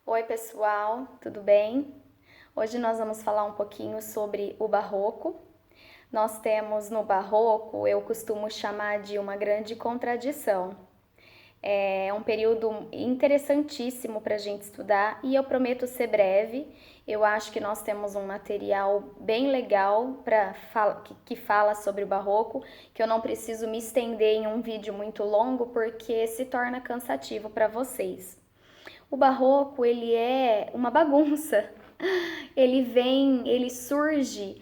Oi, pessoal, tudo bem? Hoje nós vamos falar um pouquinho sobre o Barroco. Nós temos no Barroco, eu costumo chamar de uma grande contradição. É um período interessantíssimo para a gente estudar e eu prometo ser breve. Eu acho que nós temos um material bem legal que fala sobre o Barroco, que eu não preciso me estender em um vídeo muito longo porque se torna cansativo para vocês. O barroco, ele é uma bagunça. Ele surge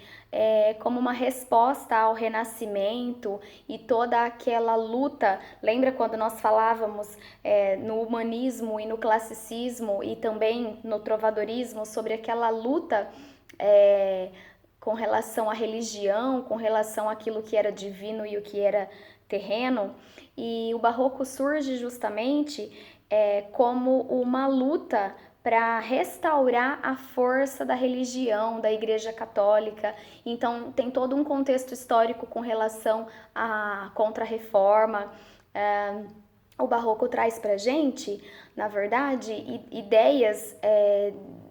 como uma resposta ao Renascimento e toda aquela luta. Lembra quando nós falávamos no humanismo e no classicismo e também no trovadorismo sobre aquela luta com relação à religião, com relação àquilo que era divino e o que era terreno? E o barroco surge justamente como uma luta para restaurar a força da religião, da Igreja Católica. Então, tem todo um contexto histórico com relação à Contra-Reforma. O Barroco traz para gente, na verdade, ideias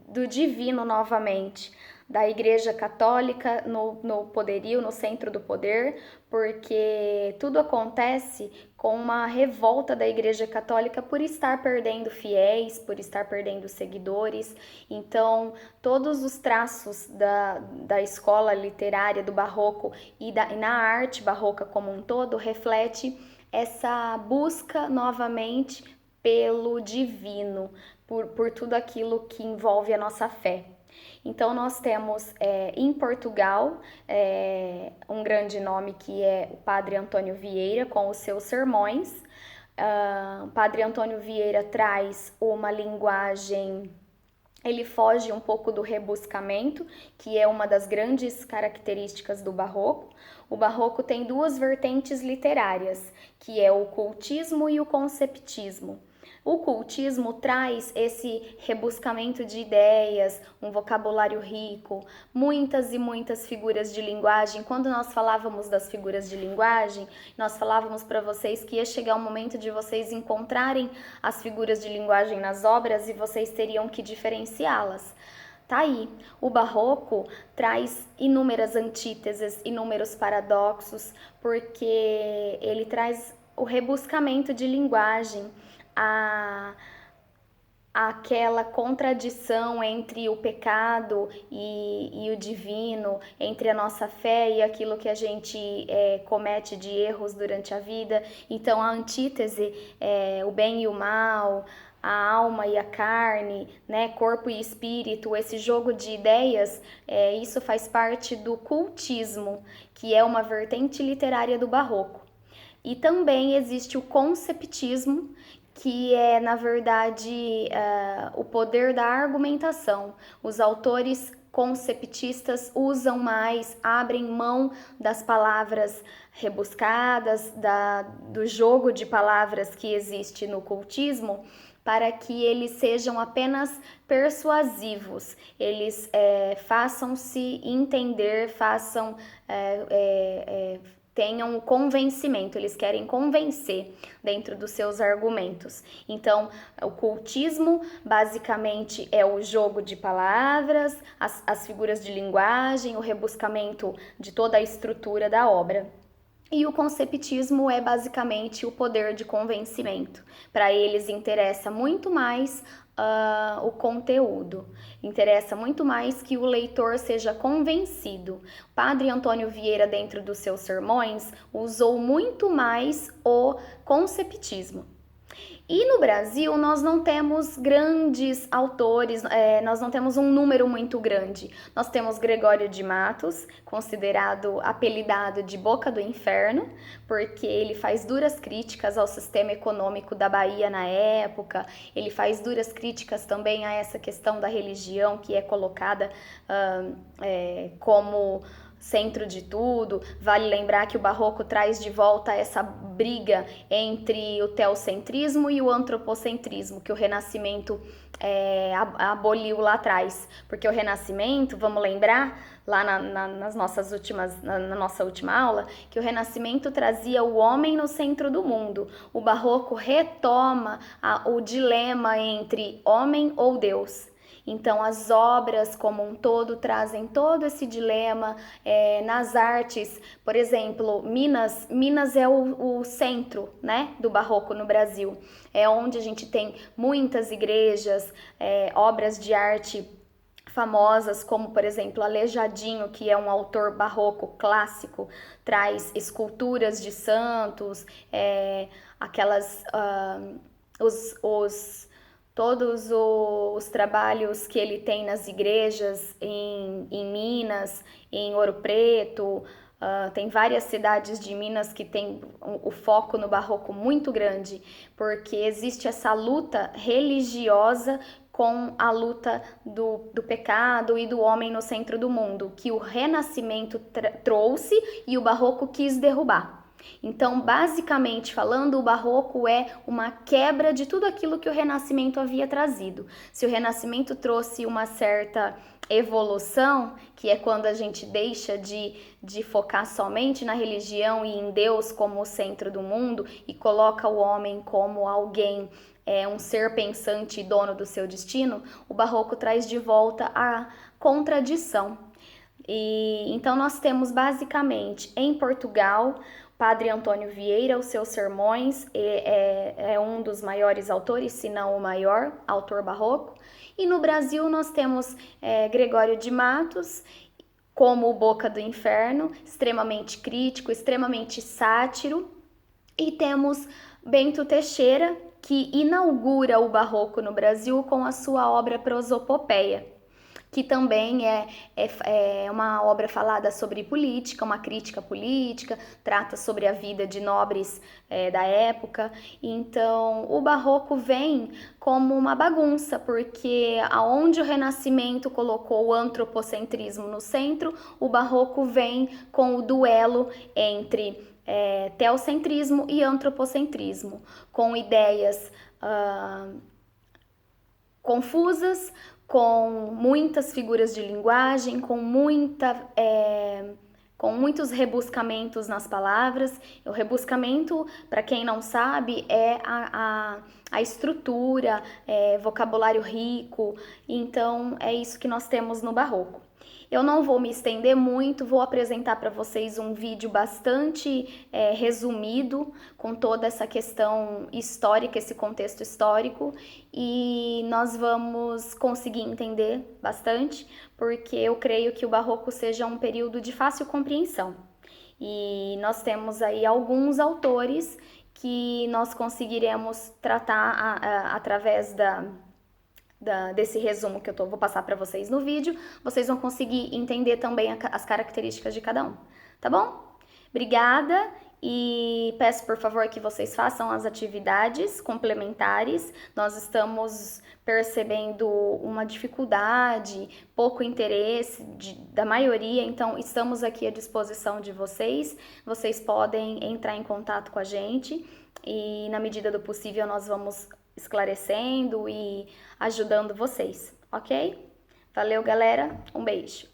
do divino novamente, da Igreja Católica no poderio, no centro do poder, porque tudo acontece com uma revolta da Igreja Católica por estar perdendo fiéis, por estar perdendo seguidores. Então, todos os traços da escola literária do Barroco e na arte barroca como um todo reflete essa busca novamente pelo divino, por tudo aquilo que envolve a nossa fé. Então, nós temos em Portugal um grande nome que é o Padre Antônio Vieira, com os seus sermões. Padre Antônio Vieira traz uma linguagem. Ele foge um pouco do rebuscamento, que é uma das grandes características do Barroco. O Barroco tem duas vertentes literárias, que é o cultismo e o conceptismo. O cultismo traz esse rebuscamento de ideias, um vocabulário rico, muitas e muitas figuras de linguagem. Quando nós falávamos das figuras de linguagem, nós falávamos para vocês que ia chegar o momento de vocês encontrarem as figuras de linguagem nas obras e vocês teriam que diferenciá-las. Tá aí, o Barroco traz inúmeras antíteses, inúmeros paradoxos, porque ele traz o rebuscamento de linguagem, aquela contradição entre o pecado e o divino, entre a nossa fé e aquilo que a gente comete de erros durante a vida. Então, a antítese, o bem e o mal, a alma e a carne, né, corpo e espírito, esse jogo de ideias, isso faz parte do cultismo, que é uma vertente literária do Barroco. E também existe o conceptismo, que é, na verdade, o poder da argumentação. Os autores conceptistas usam mais, abrem mão das palavras rebuscadas, do jogo de palavras que existe no cultismo, para que eles sejam apenas persuasivos, eles façam-se entender, tenham convencimento, eles querem convencer dentro dos seus argumentos. Então, o cultismo basicamente é o jogo de palavras, as figuras de linguagem, o rebuscamento de toda a estrutura da obra. E o conceptismo é basicamente o poder de convencimento. Para eles interessa muito mais o conteúdo, interessa muito mais que o leitor seja convencido. Padre Antônio Vieira, dentro dos seus sermões, usou muito mais o conceptismo. E no Brasil nós não temos grandes autores, nós não temos um número muito grande. Nós temos Gregório de Matos, considerado, apelidado de Boca do Inferno, porque ele faz duras críticas ao sistema econômico da Bahia na época, ele faz duras críticas também a essa questão da religião que é colocada como centro de tudo. Vale lembrar que o Barroco traz de volta essa briga entre o teocentrismo e o antropocentrismo, que o Renascimento aboliu lá atrás. Porque o Renascimento, vamos lembrar, lá na nossa última aula, que o Renascimento trazia o homem no centro do mundo. O Barroco retoma o dilema entre homem ou Deus. Então, as obras como um todo trazem todo esse dilema nas artes. Por exemplo, Minas é o centro, né, do Barroco no Brasil. É onde a gente tem muitas igrejas, obras de arte famosas, como, por exemplo, Aleijadinho, que é um autor barroco clássico, traz esculturas de santos, todos os trabalhos que ele tem nas igrejas em Minas, em Ouro Preto. Tem várias cidades de Minas que tem o foco no barroco muito grande, porque existe essa luta religiosa com a luta do pecado e do homem no centro do mundo, que o Renascimento trouxe e o Barroco quis derrubar. Então, basicamente falando, o Barroco é uma quebra de tudo aquilo que o Renascimento havia trazido. Se o Renascimento trouxe uma certa evolução, que é quando a gente deixa de focar somente na religião e em Deus como o centro do mundo e coloca o homem como alguém, um ser pensante e dono do seu destino, o Barroco traz de volta a contradição. E então nós temos basicamente em Portugal Padre Antônio Vieira, os seus sermões, é um dos maiores autores, se não o maior autor barroco. E no Brasil nós temos Gregório de Matos, como o Boca do Inferno, extremamente crítico, extremamente sátiro. E temos Bento Teixeira, que inaugura o Barroco no Brasil com a sua obra Prosopopeia, que também é uma obra falada sobre política, uma crítica política, trata sobre a vida de nobres da época. Então, o Barroco vem como uma bagunça, porque aonde o Renascimento colocou o antropocentrismo no centro, o Barroco vem com o duelo entre teocentrismo e antropocentrismo, com ideias confusas, com muitas figuras de linguagem, com muitos rebuscamentos nas palavras. O rebuscamento, para quem não sabe, é a estrutura, vocabulário rico. Então, é isso que nós temos no Barroco. Eu não vou me estender muito, vou apresentar para vocês um vídeo bastante resumido, com toda essa questão histórica, esse contexto histórico, e nós vamos conseguir entender bastante, porque eu creio que o Barroco seja um período de fácil compreensão. E nós temos aí alguns autores que nós conseguiremos tratar através desse resumo que vou passar para vocês no vídeo. Vocês vão conseguir entender também as características de cada um, tá bom? Obrigada e peço por favor que vocês façam as atividades complementares. Nós estamos percebendo uma dificuldade, pouco interesse da maioria, então estamos aqui à disposição de vocês. Vocês podem entrar em contato com a gente e na medida do possível nós vamos esclarecendo e ajudando vocês, ok? Valeu, galera. Um beijo.